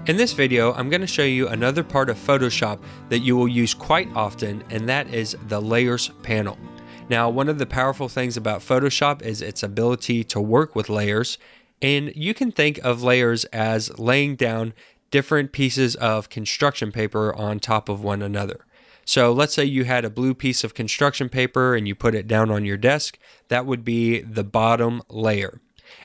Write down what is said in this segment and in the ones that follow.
In this video, I'm going to show you another part of Photoshop that you will use quite often, and that is the Layers panel. Now, one of the powerful things about Photoshop is its ability to work with layers, and you can think of layers as laying down different pieces of construction paper on top of one another. So let's say you had a blue piece of construction paper and you put it down on your desk. That would be the bottom layer.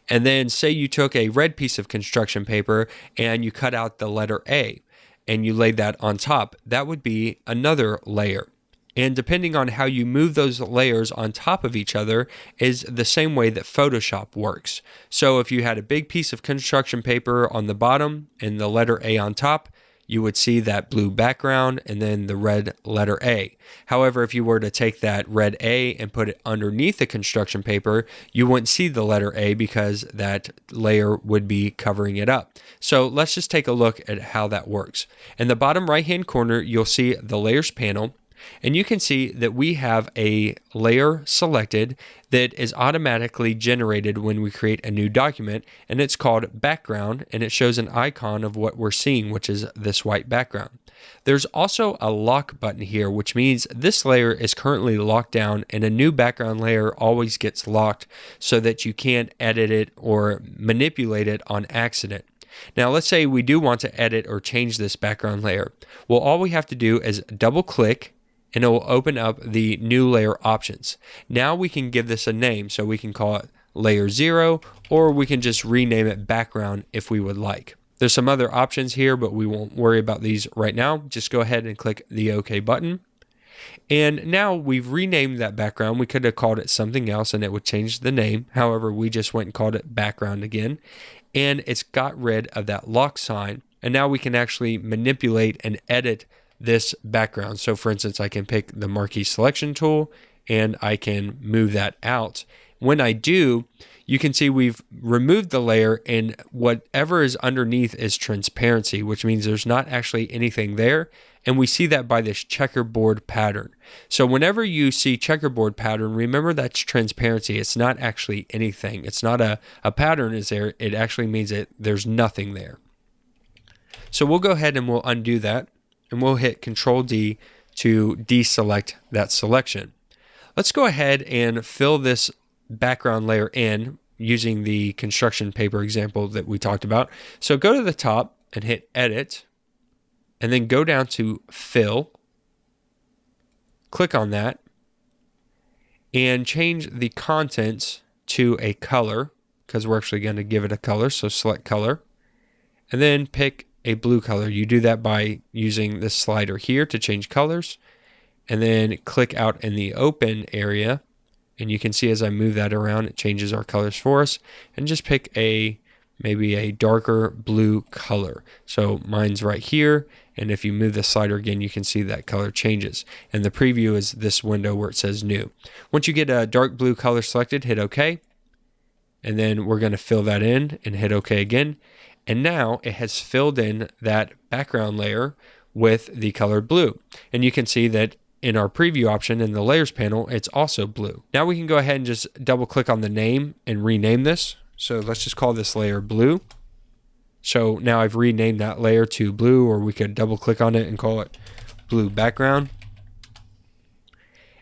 And then say you took a red piece of construction paper and you cut out the letter A and you laid that on top. That would be another layer. And depending on how you move those layers on top of each other is the same way that Photoshop works. So if you had a big piece of construction paper on the bottom and the letter A on top, you would see that blue background and then the red letter A. However, if you were to take that red A and put it underneath the construction paper, you wouldn't see the letter A because that layer would be covering it up. So let's just take a look at how that works. In the bottom right-hand corner, you'll see the Layers panel. And you can see that we have a layer selected that is automatically generated when we create a new document, and it's called background, and it shows an icon of what we're seeing, which is this white background. There's also a lock button here, which means this layer is currently locked down and a new background layer always gets locked so that you can't edit it or manipulate it on accident. Now let's say we do want to edit or change this background layer. Well, all we have to do is double click and it will open up the new layer options. Now we can give this a name, so we can call it layer 0, or we can just rename it background if we would like. There's some other options here, but we won't worry about these right now. Just go ahead and click the OK button. And now we've renamed that background. We could have called it something else and it would change the name. However, we just went and called it background again. And it's got rid of that lock sign. And now we can actually manipulate and edit this background. So for instance, I can pick the marquee selection tool and I can move that out. When I do, you can see we've removed the layer and whatever is underneath is transparency, which means there's not actually anything there. And we see that by this checkerboard pattern. So whenever you see checkerboard pattern, remember that's transparency. It's not actually anything. It's not a pattern is there. It actually means that there's nothing there. So we'll go ahead and we'll undo that. And we'll hit Control D to deselect that selection. Let's go ahead and fill this background layer in using the construction paper example that we talked about. So go to the top and hit Edit, and then go down to Fill. Click on that and change the contents to a color because we're actually going to give it a color. So select color and then pick a blue color. You do that by using this slider here to change colors, and then click out in the open area, and you can see as I move that around it changes our colors for us, and just pick maybe a darker blue color. So mine's right here, and if you move the slider again you can see that color changes, and the preview is this window where it says new. Once you get a dark blue color selected, hit OK, and then we're going to fill that in and hit OK again. And now it has filled in that background layer with the color blue. And you can see that in our preview option in the layers panel, it's also blue. Now we can go ahead and just double click on the name and rename this. So let's just call this layer blue. So now I've renamed that layer to blue, or we could double click on it and call it blue background.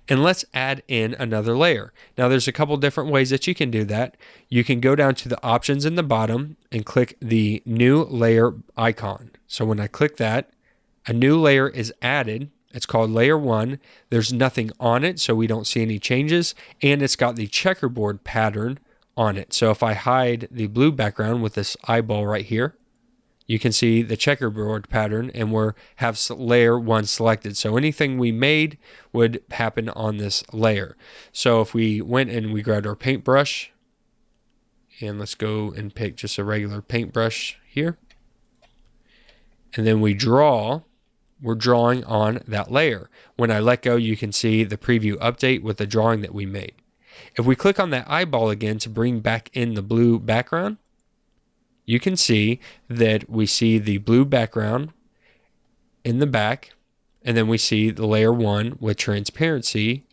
And let's add in another layer. Now there's a couple different ways that you can do that. You can go down to the options in the bottom and click the new layer icon. So when I click that, a new layer is added. It's called layer 1. There's nothing on it, so we don't see any changes. And it's got the checkerboard pattern on it. So if I hide the blue background with this eyeball right here, you can see the checkerboard pattern, and we have layer 1 selected. So anything we made would happen on this layer. So if we went and we grabbed our paintbrush, and let's go and pick just a regular paintbrush here, and then we're drawing on that layer. When I let go, you can see the preview update with the drawing that we made. If we click on that eyeball again to bring back in the blue background, you can see that we see the blue background in the back, and then we see the layer 1 with transparency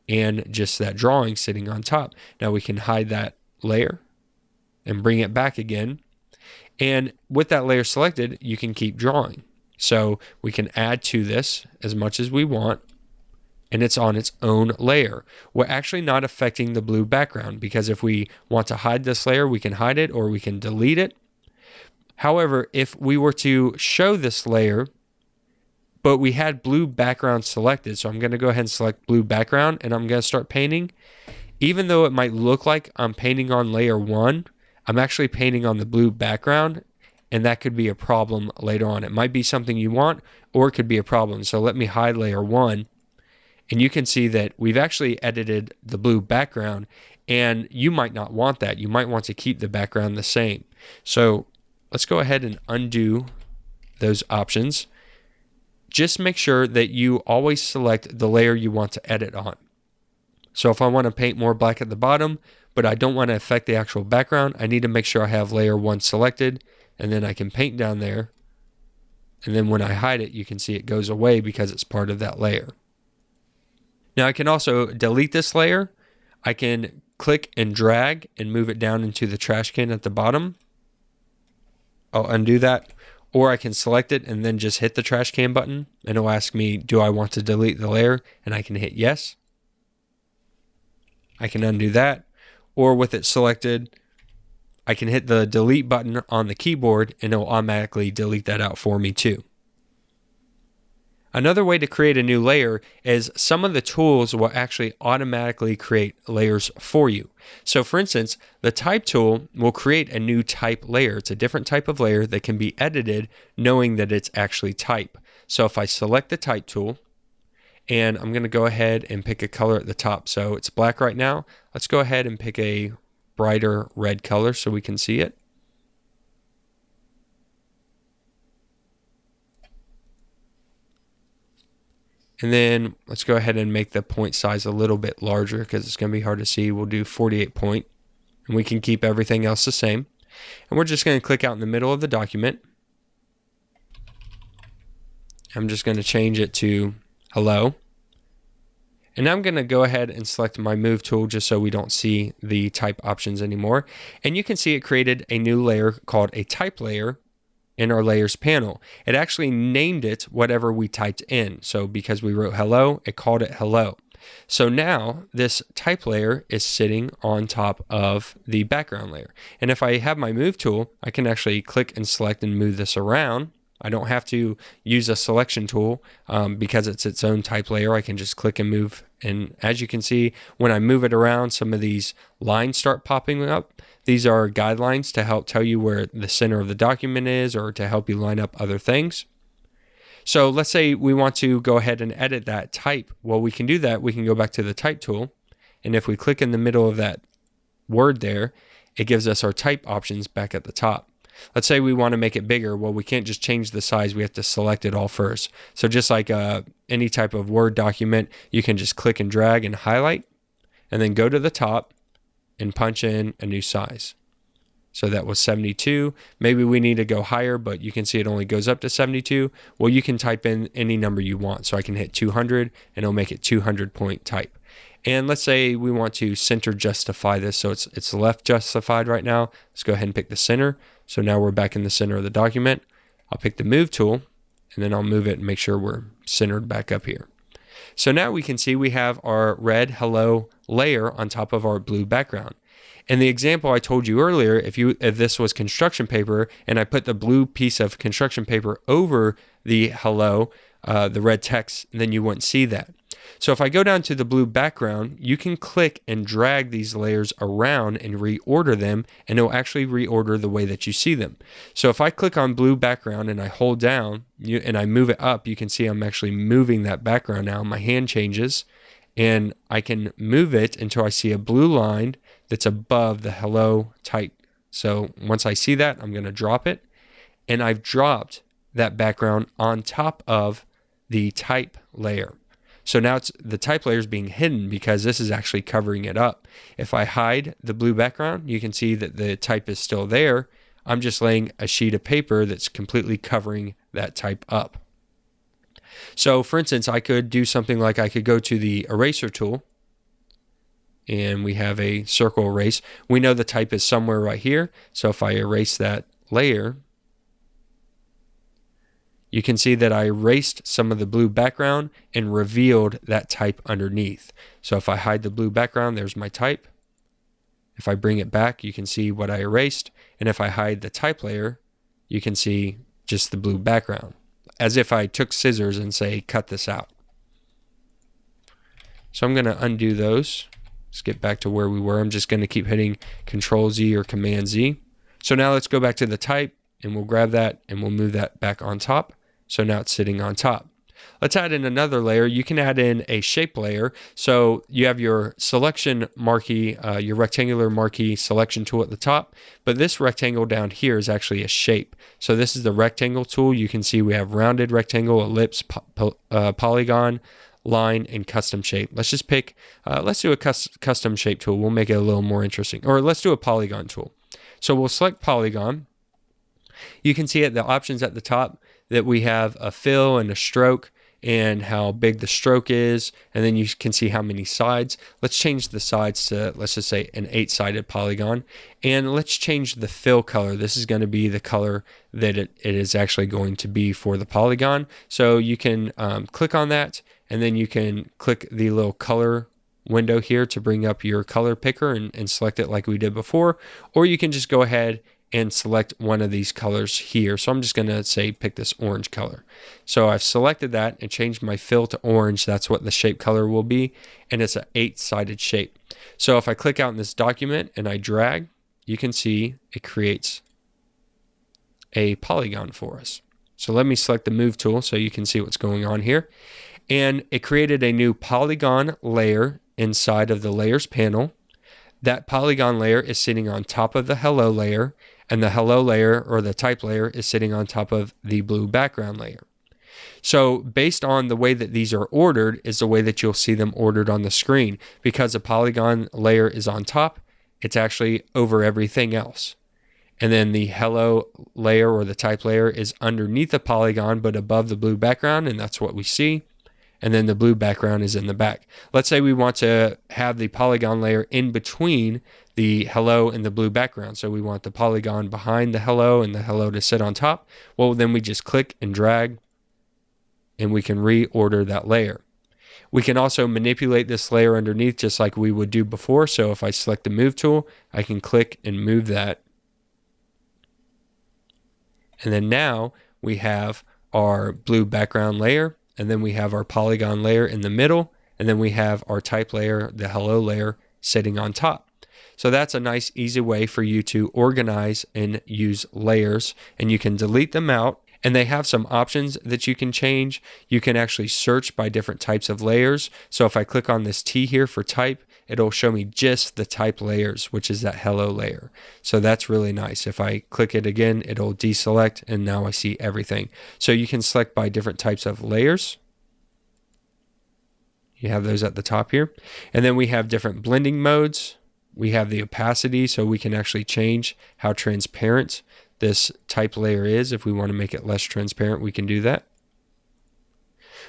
and just that drawing sitting on top. Now we can hide that layer and bring it back again. And with that layer selected, you can keep drawing. So we can add to this as much as we want, and it's on its own layer. We're actually not affecting the blue background, because if we want to hide this layer, we can hide it or we can delete it. However, if we were to show this layer, but we had blue background selected, so I'm going to go ahead and select blue background, and I'm going to start painting. Even though it might look like I'm painting on layer 1, I'm actually painting on the blue background, and that could be a problem later on. It might be something you want, or it could be a problem. So let me hide layer 1, and you can see that we've actually edited the blue background, and you might not want that. You might want to keep the background the same. So let's go ahead and undo those options. Just make sure that you always select the layer you want to edit on. So if I want to paint more black at the bottom, but I don't want to affect the actual background, I need to make sure I have layer 1 selected, and then I can paint down there. And then when I hide it, you can see it goes away because it's part of that layer. Now I can also delete this layer. I can click and drag and move it down into the trash can at the bottom. I'll undo that. Or I can select it and then just hit the trash can button, and it'll ask me, do I want to delete the layer? And I can hit yes. I can undo that. Or with it selected, I can hit the delete button on the keyboard, and it'll automatically delete that out for me too. Another way to create a new layer is some of the tools will actually automatically create layers for you. So for instance, the type tool will create a new type layer. It's a different type of layer that can be edited knowing that it's actually type. So if I select the type tool, and I'm going to go ahead and pick a color at the top. So it's black right now. Let's go ahead and pick a brighter red color so we can see it. And then let's go ahead and make the point size a little bit larger because it's going to be hard to see. We'll do 48 point, and we can keep everything else the same. And we're just going to click out in the middle of the document. I'm just going to change it to hello. And now I'm going to go ahead and select my move tool just so we don't see the type options anymore. And you can see it created a new layer called a type layer in our layers panel. It actually named it whatever we typed in. So because we wrote hello, it called it hello. So now this type layer is sitting on top of the background layer. And if I have my move tool, I can actually click and select and move this around. I don't have to use a selection tool because it's its own type layer. I can just click and move. And as you can see, when I move it around, some of these lines start popping up. These are guidelines to help tell you where the center of the document is or to help you line up other things. So let's say we want to go ahead and edit that type. Well, we can do that. We can go back to the type tool. And if we click in the middle of that word there, it gives us our type options back at the top. Let's say we want to make it bigger. Well, we can't just change the size. We have to select it all first. So just like any type of Word document, you can just click and drag and highlight, and then go to the top and punch in a new size. So that was 72. Maybe we need to go higher, but you can see it only goes up to 72. Well, you can type in any number you want. So I can hit 200, and it'll make it 200 point type. And let's say we want to center justify this. So it's left justified right now. Let's go ahead and pick the center. So now we're back in the center of the document. I'll pick the move tool, and then I'll move it and make sure we're centered back up here. So now we can see we have our red hello layer on top of our blue background. In the example I told you earlier, if this was construction paper and I put the blue piece of construction paper over the hello, the red text, then you wouldn't see that. So if I go down to the blue background, you can click and drag these layers around and reorder them, and it'll actually reorder the way that you see them. So if I click on blue background and I hold down and I move it up, you can see I'm actually moving that background now. My hand changes, and I can move it until I see a blue line that's above the hello type. So once I see that, I'm going to drop it, and I've dropped that background on top of the type layer. So now the type layer is being hidden because this is actually covering it up. If I hide the blue background, you can see that the type is still there. I'm just laying a sheet of paper that's completely covering that type up. So for instance, I could do something like I could go to the eraser tool, and we have a circle erase. We know the type is somewhere right here. So if I erase that layer, you can see that I erased some of the blue background and revealed that type underneath. So if I hide the blue background, there's my type. If I bring it back, you can see what I erased. And if I hide the type layer, you can see just the blue background, as if I took scissors and say, cut this out. So I'm going to undo those. Let's get back to where we were. I'm just going to keep hitting Control Z or Command Z. So now let's go back to the type, and we'll grab that and we'll move that back on top. So now it's sitting on top. Let's add in another layer. You can add in a shape layer. So you have your selection marquee, your rectangular marquee selection tool at the top, but this rectangle down here is actually a shape. So this is the rectangle tool. You can see we have rounded rectangle, ellipse, polygon, line, and custom shape. Let's just pick, let's do a custom shape tool. We'll make it a little more interesting. Or let's do a polygon tool. So we'll select polygon. You can see at the options at the top that we have a fill and a stroke and how big the stroke is, and then you can see how many sides. Let's change the sides to, let's just say, an 8-sided polygon, and let's change the fill color. This is going to be the color that it is actually going to be for the polygon. So you can click on that, and then you can click the little color window here to bring up your color picker and select it like we did before, or you can just go ahead and select one of these colors here. So I'm just going to say pick this orange color. So I've selected that and changed my fill to orange. That's what the shape color will be, and it's an 8-sided shape. So if I click out in this document and I drag, you can see it creates a polygon for us. So let me select the move tool so you can see what's going on here. And it created a new polygon layer inside of the layers panel. That polygon layer is sitting on top of the hello layer, and the hello layer or the type layer is sitting on top of the blue background layer. So based on the way that these are ordered is the way that you'll see them ordered on the screen. Because the polygon layer is on top, it's actually over everything else. And then the hello layer or the type layer is underneath the polygon but above the blue background, and that's what we see. And then the blue background is in the back. Let's say we want to have the polygon layer in between the hello and the blue background. So we want the polygon behind the hello and the hello to sit on top. Well, then we just click and drag, and we can reorder that layer. We can also manipulate this layer underneath just like we would do before. So if I select the move tool, I can click and move that. And then now we have our blue background layer, and then we have our polygon layer in the middle, and then we have our type layer, the hello layer, sitting on top. So that's a nice, easy way for you to organize and use layers, and you can delete them out. And they have some options that you can change. You can actually search by different types of layers. So if I click on this T here for type, it'll show me just the type layers, which is that hello layer. So that's really nice. If I click it again, it'll deselect, and now I see everything. So you can select by different types of layers. You have those at the top here. And then we have different blending modes. We have the opacity, so we can actually change how transparent this type layer is. If we want to make it less transparent, we can do that.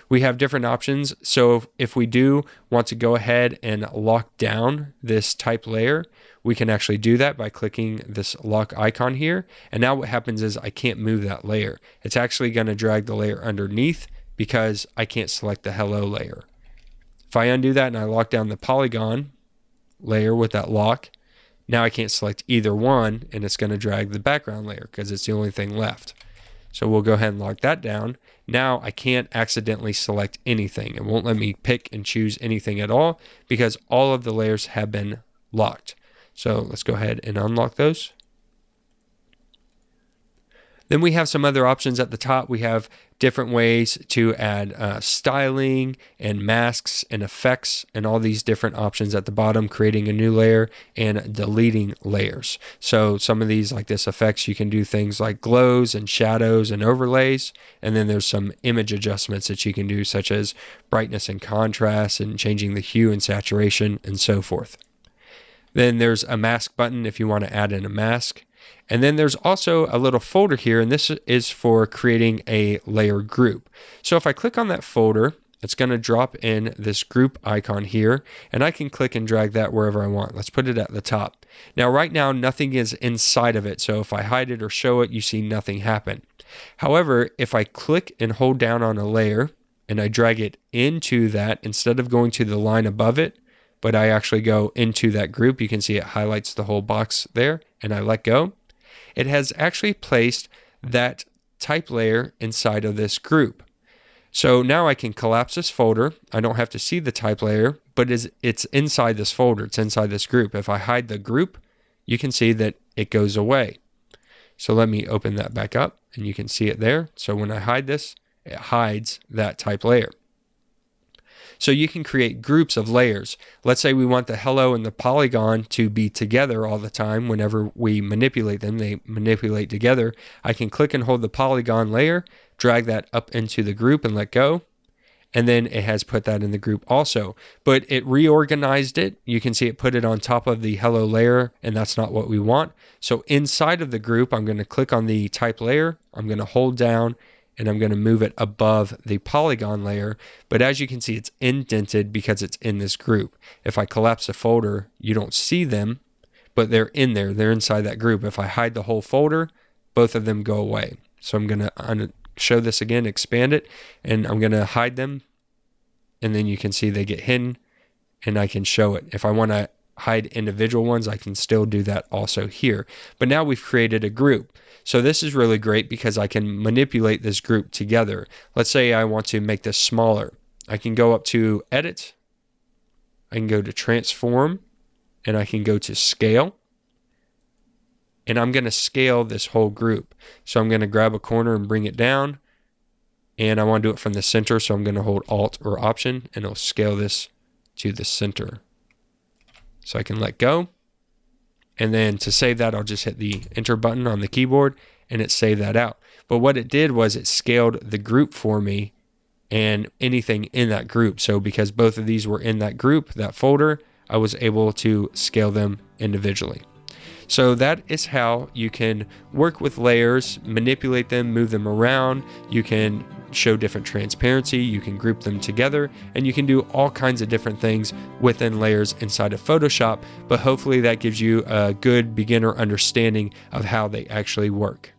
We have different options. So if we do want to go ahead and lock down this type layer, we can actually do that by clicking this lock icon here. And now what happens is I can't move that layer. It's actually going to drag the layer underneath because I can't select the hello layer. If I undo that and I lock down the polygon layer with that lock, now I can't select either one, and it's going to drag the background layer because it's the only thing left. So we'll go ahead and lock that down. Now I can't accidentally select anything. It won't let me pick and choose anything at all because all of the layers have been locked. So let's go ahead and unlock those. Then we have some other options at the top. We have different ways to add styling and masks and effects and all these different options at the bottom, creating a new layer and deleting layers. So some of these, like this effects, you can do things like glows and shadows and overlays. And then there's some image adjustments that you can do, such as brightness and contrast and changing the hue and saturation and so forth. Then there's a mask button if you want to add in a mask. And then there's also a little folder here, and this is for creating a layer group. So if I click on that folder it's going to drop in this group icon here, and I can click and drag that wherever I want. Let's put it at the top. Now, right now, nothing is inside of it, so if I hide it or show it, you see nothing happen. However, if I click and hold down on a layer and I drag it into that, instead of going to the line above it, but I actually go into that group, you can see it highlights the whole box there, and I let go. It has actually placed that type layer inside of this group. So now I can collapse this folder. I don't have to see the type layer, but it's inside this folder. It's inside this group. If I hide the group, you can see that it goes away. So let me open that back up, and you can see it there. So when I hide this, it hides that type layer. So you can create groups of layers. Let's say we want the hello and the polygon to be together all the time. Whenever we manipulate them, they manipulate together. I can click and hold the polygon layer, drag that up into the group and let go. And then it has put that in the group also. But it reorganized it. You can see it put it on top of the hello layer, and that's not what we want. So inside of the group, I'm going to click on the type layer. I'm going to hold down, and I'm going to move it above the polygon layer. But as you can see, it's indented because it's in this group. If I collapse a folder, you don't see them, but they're in there. They're inside that group. If I hide the whole folder, both of them go away. So I'm going to show this again, expand it, and I'm going to hide them. And then you can see they get hidden, and I can show it. If I want to hide individual ones, I can still do that also here. But now we've created a group. So this is really great because I can manipulate this group together. Let's say I want to make this smaller. I can go up to Edit, I can go to Transform, and I can go to Scale. And I'm going to scale this whole group. So I'm going to grab a corner and bring it down. And I want to do it from the center, so I'm going to hold Alt or Option, and it'll scale this to the center. So I can let go. And then to save that, I'll just hit the Enter button on the keyboard, and it saved that out. But what it did was it scaled the group for me and anything in that group. So because both of these were in that group, that folder, I was able to scale them individually. So that is how you can work with layers, manipulate them, move them around. You can show different transparency, you can group them together, and you can do all kinds of different things within layers inside of Photoshop. But hopefully that gives you a good beginner understanding of how they actually work.